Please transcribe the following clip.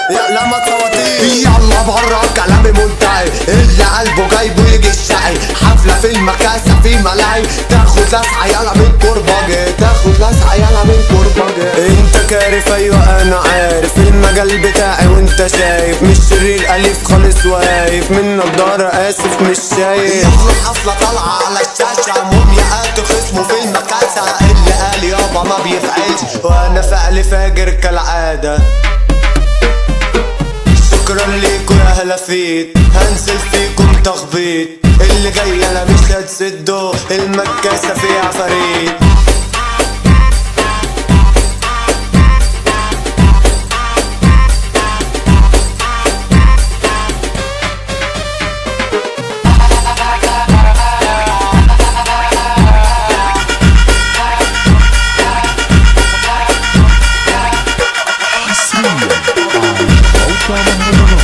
يلا ما تصوتيش، يلا برا كلامي منتهي، اللي قلبه جايبه يجي الشقي. حفلة في المكاسة في ملاهي، تاخد لسعة يلا من كرباجي، تاخد لسعة يلا من كرباجي. انت كارف ايوه انا عارف المجال بتاعي وانت شايف، مش شرير اليف خالص واقف من نضارة اسف مش شايف. يلا الحفلة طالعة على الشاشة، مومياءات خصمه في المكاسة، اللي قال يابا ما بيفعلش وانا فعلي فاجر كالعادة. شكرا ليكوا يا هلافيت، هنزل فيكم تخبيط، اللي جاي انا مش هتسدو، المكاسة فيها عفاريت. موقع مهرجانات